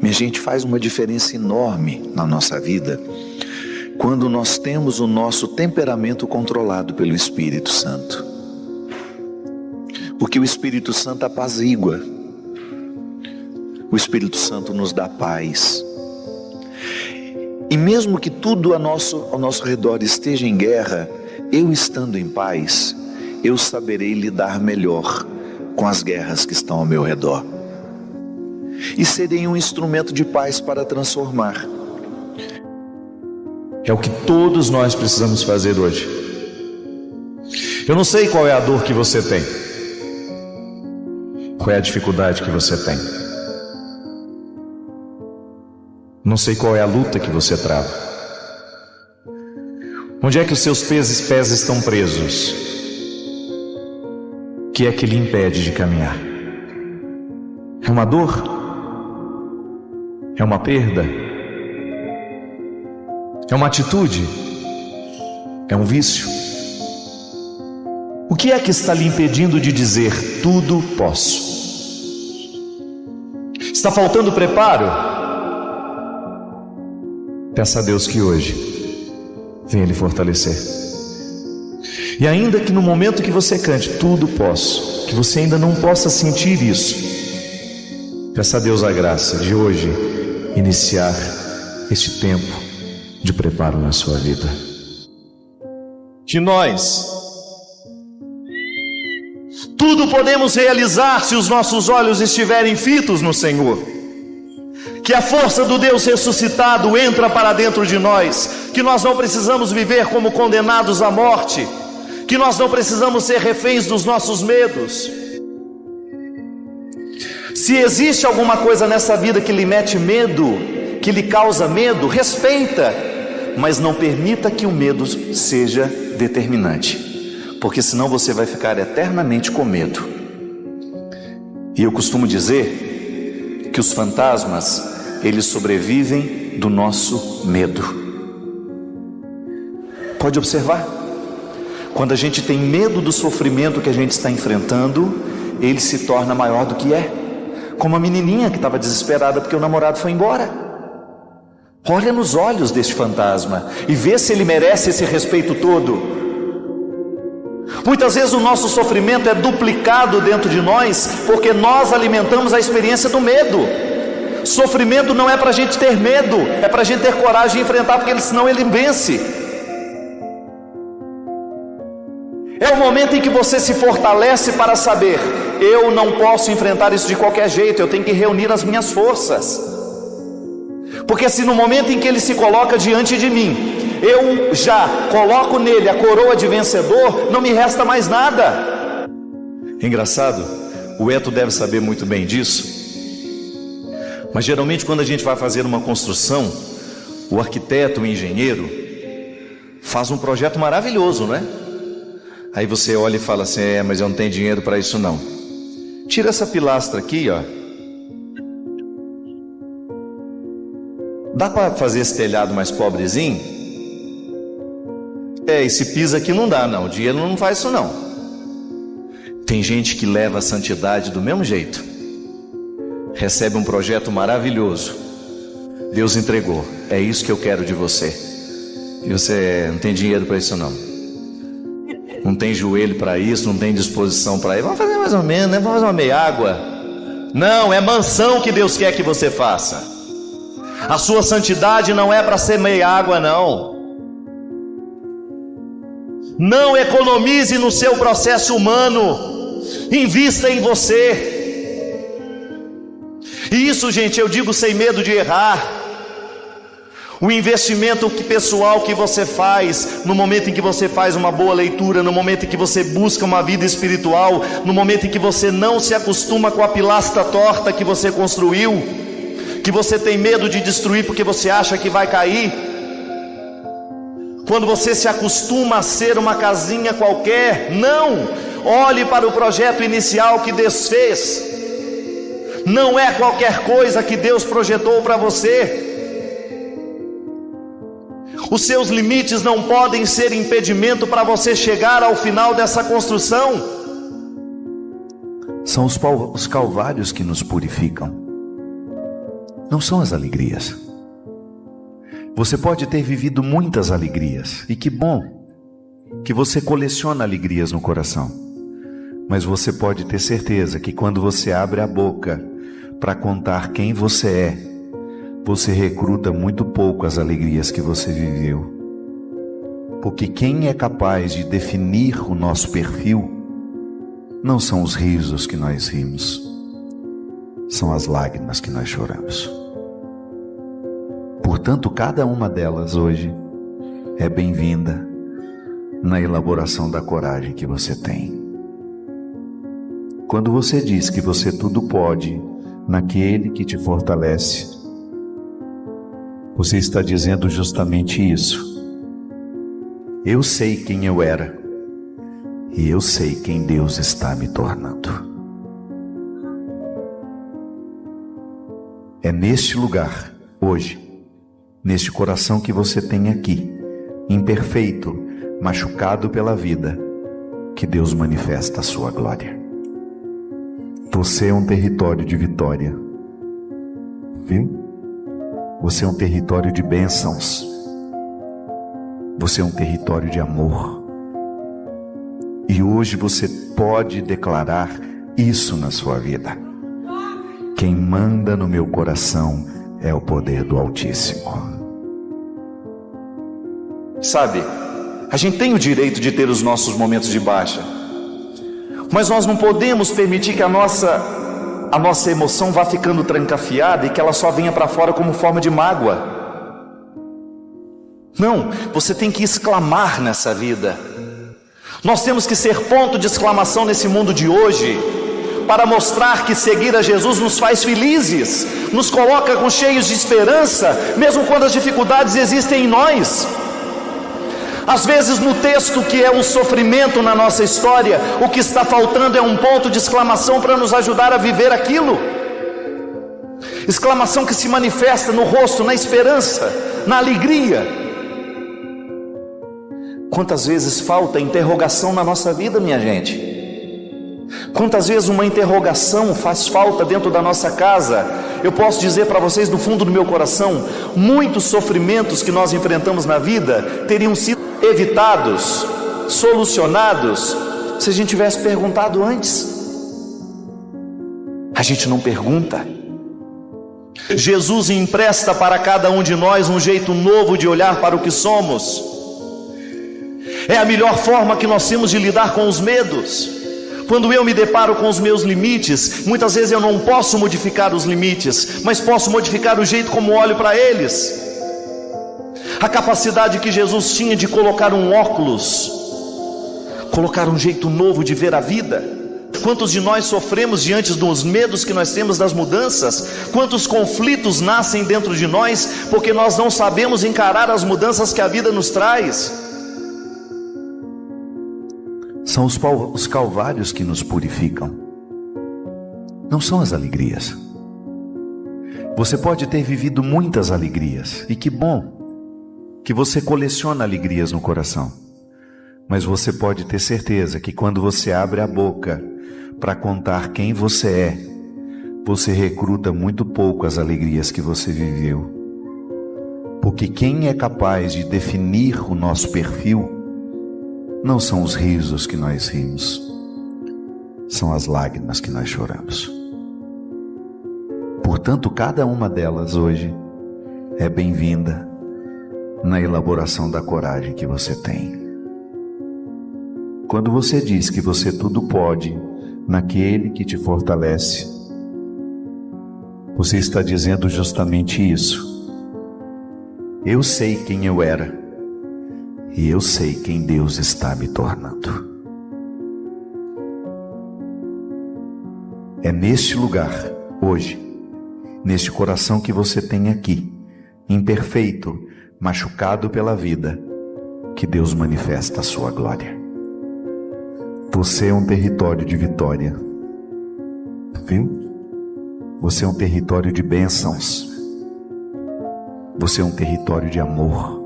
Minha gente, faz uma diferença enorme na nossa vida quando nós temos o nosso temperamento controlado pelo Espírito Santo. Porque o Espírito Santo apazigua. O Espírito Santo nos dá paz. E mesmo que tudo ao nosso redor esteja em guerra, eu estando em paz, eu saberei lidar melhor com as guerras que estão ao meu redor. E serei um instrumento de paz para transformar. É o que todos nós precisamos fazer hoje. Eu não sei qual é a dor que você tem, qual é a dificuldade que você tem. Não sei qual é a luta que você trava. Onde é que os seus pés estão presos? O que é que lhe impede de caminhar? É uma dor? É uma perda? É uma atitude? É um vício? O que é que está lhe impedindo de dizer tudo posso? Está faltando preparo? Peça a Deus que hoje venha lhe fortalecer. E ainda que no momento que você cante tudo posso, que você ainda não possa sentir isso, peça a Deus a graça de hoje iniciar este tempo de preparo na sua vida. Que nós tudo podemos realizar se os nossos olhos estiverem fitos no Senhor. Que a força do Deus ressuscitado entra para dentro de nós, que nós não precisamos viver como condenados à morte, que nós não precisamos ser reféns dos nossos medos. Se existe alguma coisa nessa vida que lhe mete medo, que lhe causa medo, respeita, mas não permita que o medo seja determinante, porque senão você vai ficar eternamente com medo. E eu costumo dizer que os fantasmas, eles sobrevivem do nosso medo. Pode observar, quando a gente tem medo do sofrimento que a gente está enfrentando, ele se torna maior do que é. Como a menininha que estava desesperada porque o namorado foi embora. Olha nos olhos deste fantasma e vê se ele merece esse respeito todo. Muitas vezes o nosso sofrimento é duplicado dentro de nós porque nós alimentamos a experiência do medo. Sofrimento não é para a gente ter medo, é para a gente ter coragem de enfrentar, porque senão ele vence. É o momento em que você se fortalece para saber: eu não posso enfrentar isso de qualquer jeito, eu tenho que reunir as minhas forças. Porque se no momento em que ele se coloca diante de mim, eu já coloco nele a coroa de vencedor, não me resta mais nada. Engraçado, o Eto deve saber muito bem disso. Mas geralmente quando a gente vai fazer uma construção, o arquiteto, o engenheiro, faz um projeto maravilhoso, não é? Aí você olha e fala assim: mas eu não tenho dinheiro para isso não. Tira essa pilastra aqui, ó. Dá para fazer esse telhado mais pobrezinho? Esse piso aqui não dá não, o dinheiro não faz isso não. Tem gente que leva a santidade do mesmo jeito. Recebe um projeto maravilhoso, Deus entregou, é isso que eu quero de você. E você não tem dinheiro para isso não. Não tem joelho para isso, não tem disposição para isso. Vamos fazer mais ou menos, né? Vamos fazer uma meia água. Não, é mansão que Deus quer que você faça. A sua santidade não é para ser meia água não. Não economize no seu processo humano, invista em você. E isso, gente, eu digo sem medo de errar. O investimento pessoal que você faz, no momento em que você faz uma boa leitura, no momento em que você busca uma vida espiritual, no momento em que você não se acostuma com a pilastra torta que você construiu, que você tem medo de destruir porque você acha que vai cair. Quando você se acostuma a ser uma casinha qualquer, não, olhe para o projeto inicial que Deus fez. Não é qualquer coisa que Deus projetou para você. Os seus limites não podem ser impedimento para você chegar ao final dessa construção. São os calvários que nos purificam. não são as alegrias. Você pode ter vivido muitas alegrias, e que bom que você coleciona alegrias no coração. Mas você pode ter certeza que quando você abre a boca para contar quem você é, você recruta muito pouco as alegrias que você viveu. Porque quem é capaz de definir o nosso perfil não são os risos que nós rimos, são as lágrimas que nós choramos. Portanto, cada uma delas hoje é bem-vinda na elaboração da coragem que você tem. Quando você diz que você tudo pode naquele que te fortalece, você está dizendo justamente isso. Eu sei quem eu era e eu sei quem Deus está me tornando. É neste lugar, hoje, neste coração que você tem aqui, imperfeito, machucado pela vida, que Deus manifesta a sua glória. Você é um território de vitória, viu? Você é um território de bênçãos. Você é um território de amor. E hoje você pode declarar isso na sua vida. Quem manda no meu coração é o poder do Altíssimo. Sabe, a gente tem o direito de ter os nossos momentos de baixa, mas nós não podemos permitir que a nossa emoção vá ficando trancafiada e que ela só venha para fora como forma de mágoa. Não, você tem que exclamar nessa vida. Nós temos que ser ponto de exclamação nesse mundo de hoje, para mostrar que seguir a Jesus nos faz felizes, nos coloca com cheios de esperança, mesmo quando as dificuldades existem em nós. Às vezes no texto que é um sofrimento na nossa história, o que está faltando é um ponto de exclamação para nos ajudar a viver aquilo. Exclamação que se manifesta no rosto, na esperança, na alegria. Quantas vezes falta interrogação na nossa vida, minha gente? Quantas vezes uma interrogação faz falta dentro da nossa casa? Eu posso dizer para vocês do fundo do meu coração, muitos sofrimentos que nós enfrentamos na vida teriam sido evitados, solucionados, se a gente tivesse perguntado antes. A gente não pergunta. Jesus empresta para cada um de nós um jeito novo de olhar para o que somos. É a melhor forma que nós temos de lidar com os medos. Quando eu me deparo com os meus limites, muitas vezes eu não posso modificar os limites, mas posso modificar o jeito como olho para eles. A capacidade que Jesus tinha de colocar um óculos, colocar um jeito novo de ver a vida. Quantos de nós sofremos diante dos medos que nós temos das mudanças? Quantos conflitos nascem dentro de nós porque nós não sabemos encarar as mudanças que a vida nos traz? São os calvários que nos purificam, não são as alegrias. Você pode ter vivido muitas alegrias, e que bom que você coleciona alegrias no coração. Mas você pode ter certeza que quando você abre a boca para contar quem você é, você recruta muito pouco as alegrias que você viveu. Porque quem é capaz de definir o nosso perfil não são os risos que nós rimos, são as lágrimas que nós choramos. Portanto, cada uma delas hoje é bem-vinda na elaboração da coragem que você tem. Quando você diz que você tudo pode naquele que te fortalece, você está dizendo justamente isso. Eu sei quem eu era e eu sei quem Deus está me tornando. É neste lugar, hoje, neste coração que você tem aqui, imperfeito, machucado pela vida, que Deus manifesta a sua glória. Você é um território de vitória, viu? Você é um território de bênçãos. Você é um território de amor.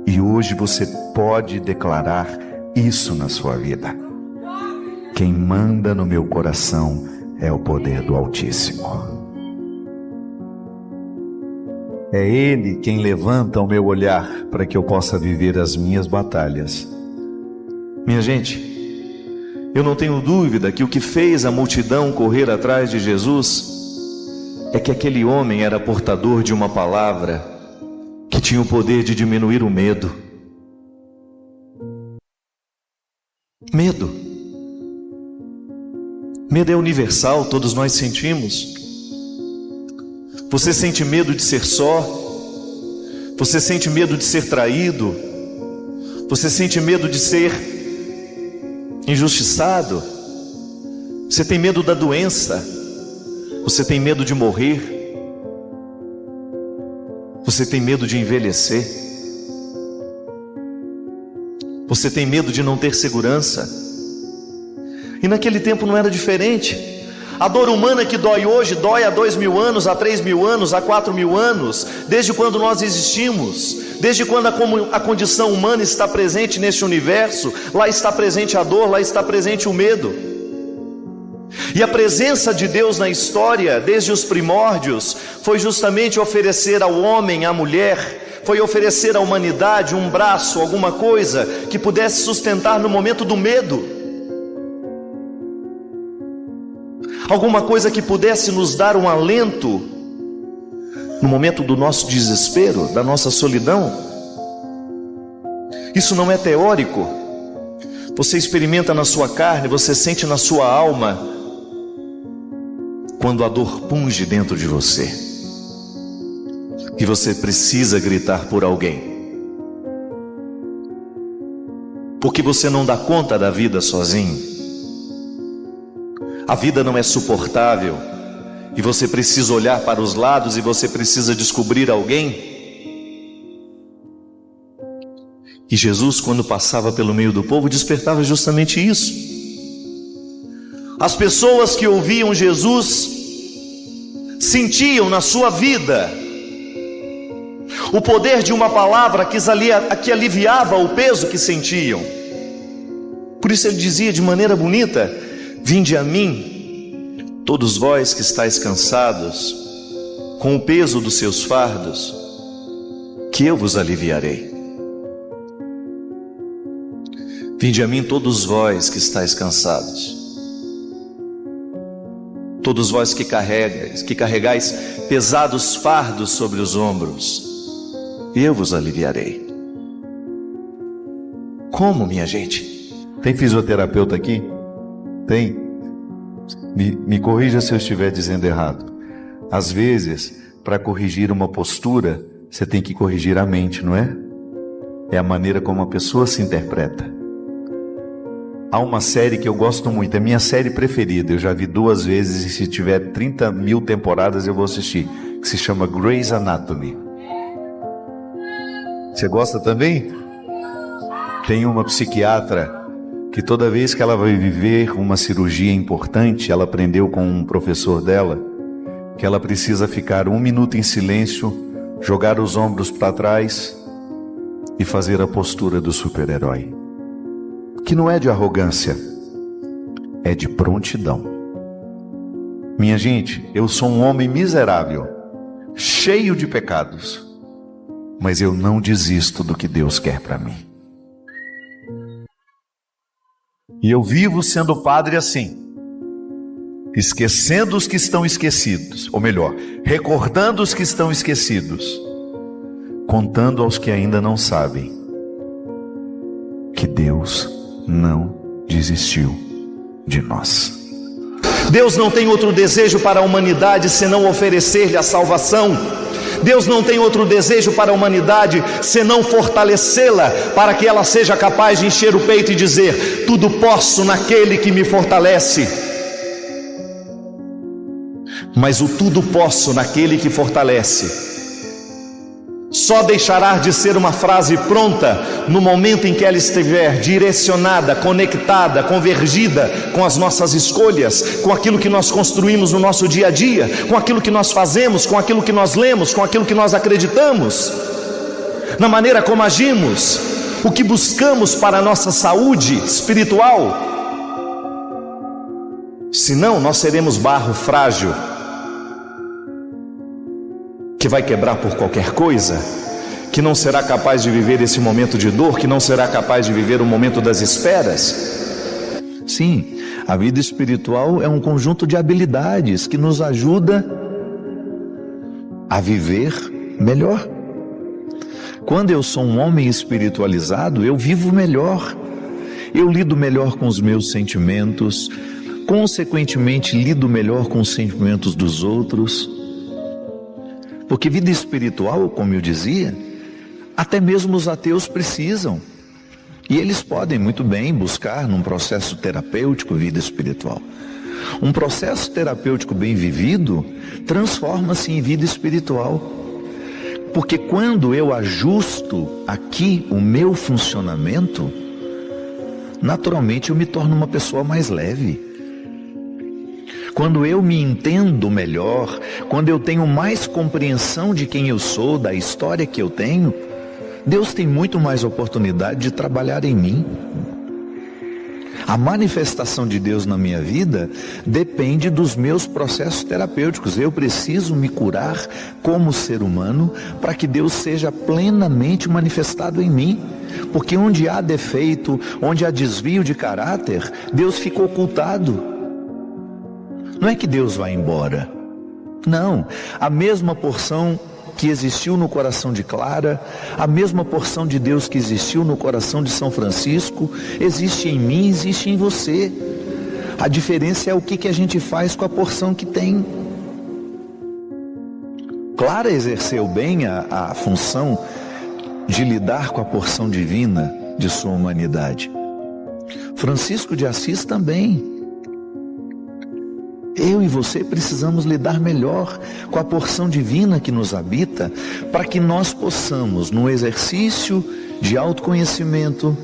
E hoje você pode declarar isso na sua vida. Quem manda no meu coração é o poder do Altíssimo. É Ele quem levanta o meu olhar para que eu possa viver as minhas batalhas. Minha gente, eu não tenho dúvida que o que fez a multidão correr atrás de Jesus é que aquele homem era portador de uma palavra que tinha o poder de diminuir o medo. Medo. Medo é universal, todos nós sentimos. Você sente medo de ser só? Você sente medo de ser traído? Você sente medo de ser injustiçado? Você tem medo da doença? Você tem medo de morrer? Você tem medo de envelhecer? Você tem medo de não ter segurança? E naquele tempo não era diferente. A dor humana que dói hoje, dói há 2.000 anos, há 3.000 anos, há 4.000 anos, desde quando nós existimos, desde quando a condição humana está presente neste universo, lá está presente a dor, lá está presente o medo. E a presença de Deus na história, desde os primórdios, foi justamente oferecer ao homem, à mulher, foi oferecer à humanidade um braço, alguma coisa que pudesse sustentar no momento do medo. Alguma coisa que pudesse nos dar um alento no momento do nosso desespero, da nossa solidão. Isso não é teórico. Você experimenta na sua carne, você sente na sua alma quando a dor punge dentro de você e você precisa gritar por alguém, porque você não dá conta da vida sozinho. A vida não é suportável e você precisa olhar para os lados e você precisa descobrir alguém. E Jesus, quando passava pelo meio do povo, despertava justamente isso. As pessoas que ouviam Jesus sentiam na sua vida o poder de uma palavra que aliviava o peso que sentiam. Por isso ele dizia de maneira bonita: vinde a mim, todos vós que estáis cansados, com o peso dos seus fardos, que eu vos aliviarei. Vinde a mim, todos vós que estáis cansados, todos vós que carregais pesados fardos sobre os ombros, e eu vos aliviarei. Como, minha gente? Tem fisioterapeuta aqui? Tem? Me corrija se eu estiver dizendo errado. Às vezes, para corrigir uma postura, você tem que corrigir a mente, não é? É a maneira como a pessoa se interpreta. Há uma série que eu gosto muito, é minha série preferida, eu já vi 2 vezes e se tiver 30.000 temporadas eu vou assistir, que se chama Grey's Anatomy. Você gosta também? Tem uma psiquiatra que toda vez que ela vai viver uma cirurgia importante, ela aprendeu com um professor dela, que ela precisa ficar 1 minuto em silêncio, jogar os ombros para trás e fazer a postura do super-herói. Que não é de arrogância, é de prontidão. Minha gente, eu sou um homem miserável, cheio de pecados, mas eu não desisto do que Deus quer para mim. E eu vivo sendo padre assim, esquecendo os que estão esquecidos, ou melhor, recordando os que estão esquecidos, contando aos que ainda não sabem que Deus não desistiu de nós. Deus não tem outro desejo para a humanidade senão oferecer-lhe a salvação. Deus não tem outro desejo para a humanidade senão fortalecê-la, para que ela seja capaz de encher o peito e dizer: tudo posso naquele que me fortalece. Mas o tudo posso naquele que fortalece só deixará de ser uma frase pronta no momento em que ela estiver direcionada, conectada, convergida com as nossas escolhas, com aquilo que nós construímos no nosso dia a dia, com aquilo que nós fazemos, com aquilo que nós lemos, com aquilo que nós acreditamos, na maneira como agimos, o que buscamos para a nossa saúde espiritual. Senão nós seremos barro frágil, que vai quebrar por qualquer coisa, que não será capaz de viver esse momento de dor, que não será capaz de viver o momento das esperas? Sim, a vida espiritual é um conjunto de habilidades que nos ajuda a viver melhor. Quando eu sou um homem espiritualizado, eu vivo melhor, eu lido melhor com os meus sentimentos, consequentemente lido melhor com os sentimentos dos outros. Porque vida espiritual, como eu dizia, até mesmo os ateus precisam. E eles podem muito bem buscar num processo terapêutico vida espiritual. Um processo terapêutico bem vivido transforma-se em vida espiritual. Porque quando eu ajusto aqui o meu funcionamento, naturalmente eu me torno uma pessoa mais leve. Quando eu me entendo melhor, quando eu tenho mais compreensão de quem eu sou, da história que eu tenho, Deus tem muito mais oportunidade de trabalhar em mim. A manifestação de Deus na minha vida depende dos meus processos terapêuticos. Eu preciso me curar como ser humano para que Deus seja plenamente manifestado em mim. Porque onde há defeito, onde há desvio de caráter, Deus fica ocultado. Não é que Deus vai embora. Não, a mesma porção que existiu no coração de Clara, a mesma porção de Deus que existiu no coração de São Francisco, existe em mim, existe em você. A diferença é o que a gente faz com a porção que tem. Clara exerceu bem a função de lidar com a porção divina de sua humanidade. Francisco de Assis também. Eu e você precisamos lidar melhor com a porção divina que nos habita, para que nós possamos, no exercício de autoconhecimento,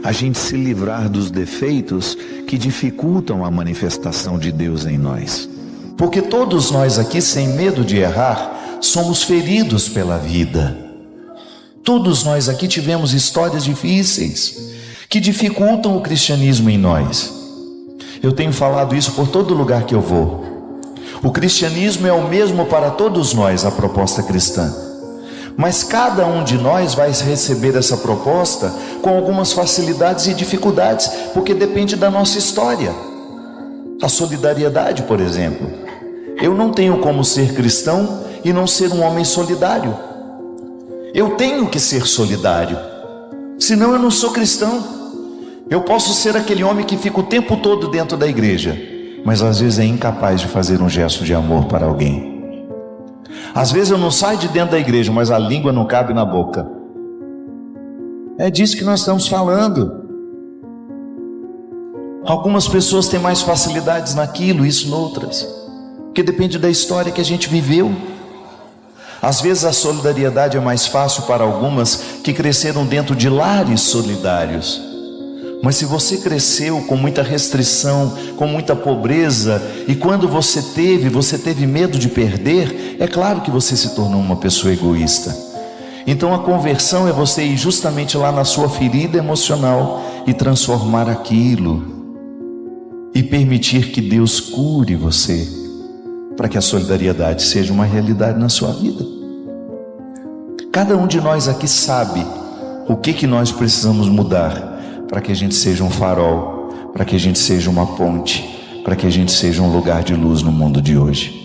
a gente se livrar dos defeitos que dificultam a manifestação de Deus em nós. Porque todos nós aqui, sem medo de errar, somos feridos pela vida. Todos nós aqui tivemos histórias difíceis que dificultam o cristianismo em nós. Eu tenho falado isso por todo lugar que eu vou. O cristianismo é o mesmo para todos nós, a proposta cristã. Mas cada um de nós vai receber essa proposta com algumas facilidades e dificuldades, porque depende da nossa história. A solidariedade, por exemplo. Eu não tenho como ser cristão e não ser um homem solidário. Eu tenho que ser solidário, senão eu não sou cristão. Eu posso ser aquele homem que fica o tempo todo dentro da igreja, mas às vezes é incapaz de fazer um gesto de amor para alguém. Às vezes eu não saio de dentro da igreja, mas a língua não cabe na boca. É disso que nós estamos falando. Algumas pessoas têm mais facilidades naquilo, isso noutras, porque depende da história que a gente viveu. Às vezes a solidariedade é mais fácil para algumas que cresceram dentro de lares solidários. Mas se você cresceu com muita restrição, com muita pobreza, e quando você teve medo de perder, é claro que você se tornou uma pessoa egoísta. Então a conversão é você ir justamente lá na sua ferida emocional e transformar aquilo, e permitir que Deus cure você, para que a solidariedade seja uma realidade na sua vida. Cada um de nós aqui sabe o que nós precisamos mudar, para que a gente seja um farol, para que a gente seja uma ponte, para que a gente seja um lugar de luz no mundo de hoje.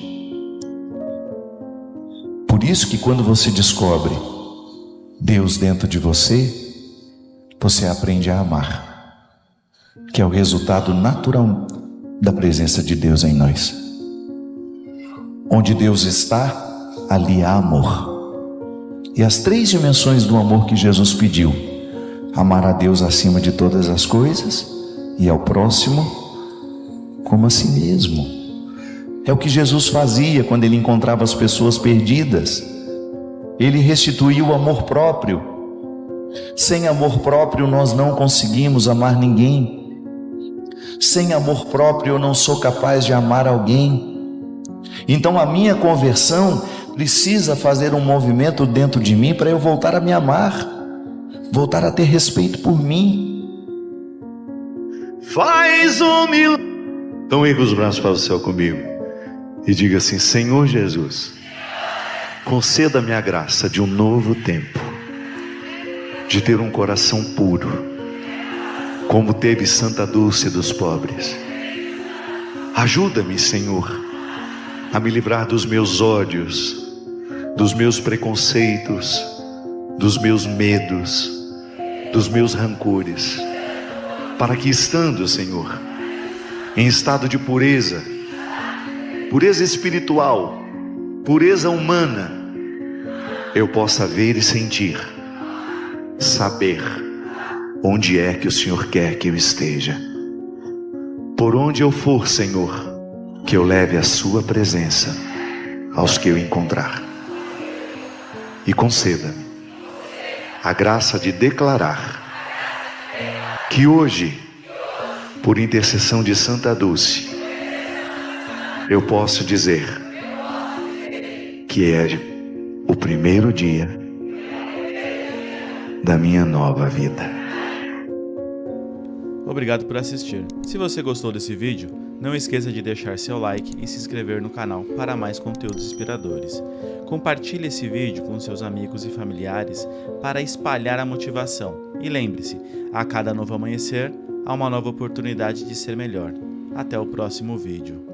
Por isso que quando você descobre Deus dentro de você, você aprende a amar, que é o resultado natural da presença de Deus em nós. Onde Deus está, ali há amor. E as 3 dimensões do amor que Jesus pediu: amar a Deus acima de todas as coisas e ao próximo como a si mesmo. É o que Jesus fazia quando ele encontrava as pessoas perdidas. Ele restituiu o amor próprio. Sem amor próprio nós não conseguimos amar ninguém. Sem amor próprio eu não sou capaz de amar alguém. Então a minha conversão precisa fazer um movimento dentro de mim para eu voltar a me amar, voltar a ter respeito por mim. Faz um milagre. Então erga os braços para o céu comigo e diga assim: Senhor Jesus, conceda-me a graça de um novo tempo, de ter um coração puro, como teve Santa Dulce dos pobres. Ajuda-me, Senhor, a me livrar dos meus ódios, dos meus preconceitos, dos meus medos, dos meus rancores, para que, estando, Senhor, em estado de pureza, pureza espiritual, pureza humana, eu possa ver e sentir, saber onde é que o Senhor quer que eu esteja. Por onde eu for, Senhor, que eu leve a sua presença aos que eu encontrar. E conceda-me a graça de declarar que hoje, por intercessão de Santa Dulce, eu posso dizer que é o primeiro dia da minha nova vida. Obrigado por assistir. Se você gostou desse vídeo, não esqueça de deixar seu like e se inscrever no canal para mais conteúdos inspiradores. Compartilhe esse vídeo com seus amigos e familiares para espalhar a motivação. E lembre-se, a cada novo amanhecer, há uma nova oportunidade de ser melhor. Até o próximo vídeo.